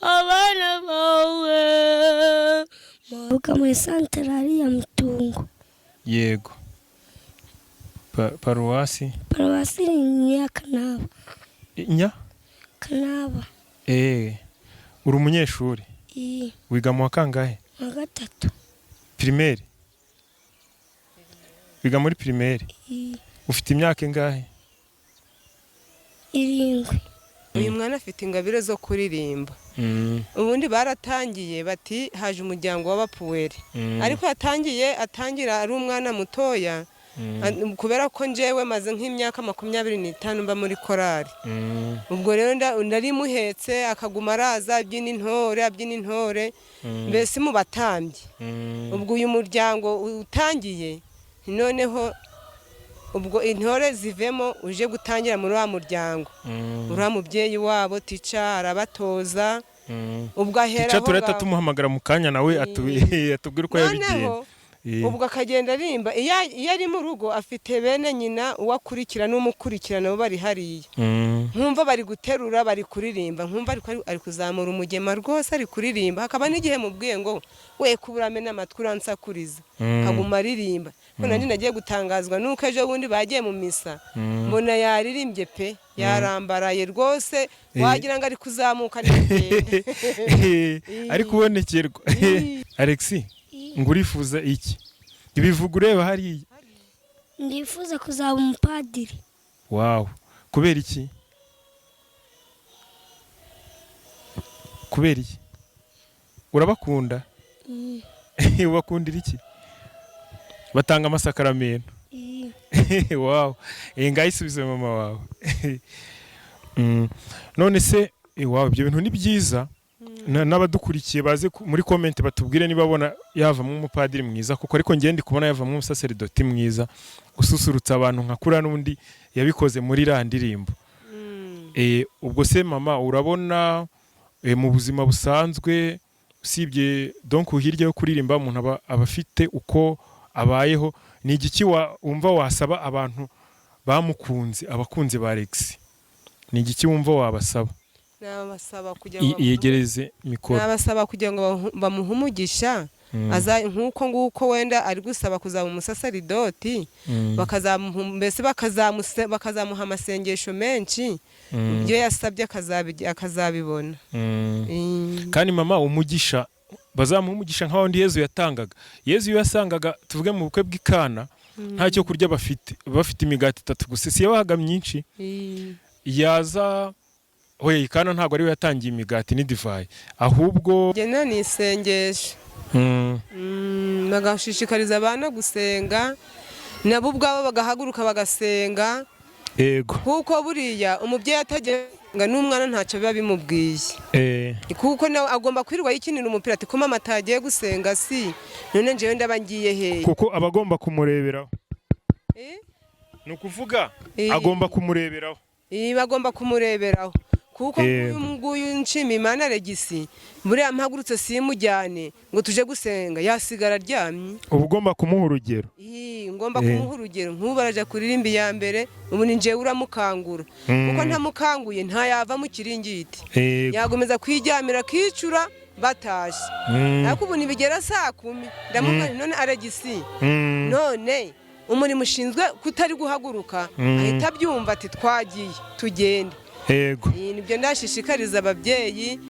abana bawe muvuga muri santarari ya Mutungo. Yego. Paruwasi ni ya Kanaba. Nya? Kanaba. Uri umunyeshuri? Wiga mu wa kangahe? Wa gatatu. Primaire? Wiga muri primaire? Ufite imyaka ingahe? 7. Uyu mwana afite ingabire zo kuririmba. Ubundi baratangiye bati haje umuryango w'abapuweri. Ariko atangira ari umwana mutoya. Kubera ko njewe maze nk'imyaka 25 mba muri korari. Ubwo rero ndari muhetse akaguma araza abyina intore mbese mu batambye. Ubwo uyu muryango utangiye noneho ubwo intore zivemo uje gutangira muri wa muryango. Ura mubyeyi wabo tica arabatoza. Ubwo ahera tica tureta tumuhamagara mu kanya nawe atubwira uko yabigiye. Ubwo akagenda arimba iyo ari mu rugo afite bene nyina uwakurikira n'umukurikirana bo bari hariya. Nkumva bari guterura bari kuririmba nkumva ari kuzamura umugema rwose ari kuririmba hakaba n'igihe mubwiye ngo we kuburame n'amatwi uransakuriza kaguma aririmba. None nagiye gutangazwa nuko ejo bundi bagiye mu misa mbona yaririmbye pe yarambaraye rwose wagira ngo ari kuzamuka n'igenda ari kubonekerwa. Alexis ngurifuza iki? Ibivuga ureba hariya? Ndifuza kuzaba umupadiri. Wow. Kubera iki? Kubera iki? Urabakunda? Ubakundira iki? Batanga amasakaramentu. Wow. Ngayisubize mama wawe. None se wow, ibyo bintu ni byiza. N'abadukurikiye baze muri comment batubwire niba babona yavamo umupadiri mwiza kuko ariko ngiye ndi kubona yavamo umusaseridoti mwiza ususurutsa abantu nka kura n'undi yabikoze muri randirimbo. Ubwo se mama urabona mu buzima busanzwe usibye donc hirya yo kuririmba umuntu abafite uko abayeho ni igiki wumva wasaba abantu bamukunze abakunze ba Alex? Ni igiki wumva wabasaba? Nabasaba kugira ngo yegereze mikoro. Nabasaba kugira ngo bamuhumugisha nkuko nguko wenda ari gusaba kuzaba umusaseridoti mbese bakazamuha amasengesho menshi ibyo yasabye akazabibona. Kandi mama umugisha bazamuhumugisha nka wundi Yezu yatangaga. Yezu yasangaga tuvuge mu bukwe bw'ikana nta cyo kurya bafite imigati 3 gusa si yabahaga myinshi. Yaza hoye ikana ntago ari we yatangiye imigati ni divayi ahubwo gena ni isengesho. Bagashishikariza abana gusenga nabo ubwabo bagahaguruka bagasenga. Yego. Kuko buriya umubyeyi atagenga n'umwana ntacyo biba bimubwiye. Kuko nawe agomba kwirirwa yikinira umupira ati ko mama atagiye gusenga si none njewe ndabangiye he. Kuko abagomba kumureberaho. Ni ukuvuga agomba kumureberaho. Bagomba kumureberaho. Kuko nguyu nshima Imana Alegisi buriya mpagurutse simujyane ngo tuje gusenga yasigara aryamye. Ubugomba kumuha urugero. Ngomba kumuha urugero nk'ubaraja kuririmba ya mbere ubu ni njewe uramukangura kuko ntamukanguye ntayava mu kiringiti yagomeza kwijyamira kicura batashe. Ariko ubu nibigera 10:00 ndamubwira none Alegisi none umuri mushinzwe kutari guhaguruka ahita byumva ati twagiye tugende. Yego. Nibyo ndashishikariza ababyeyi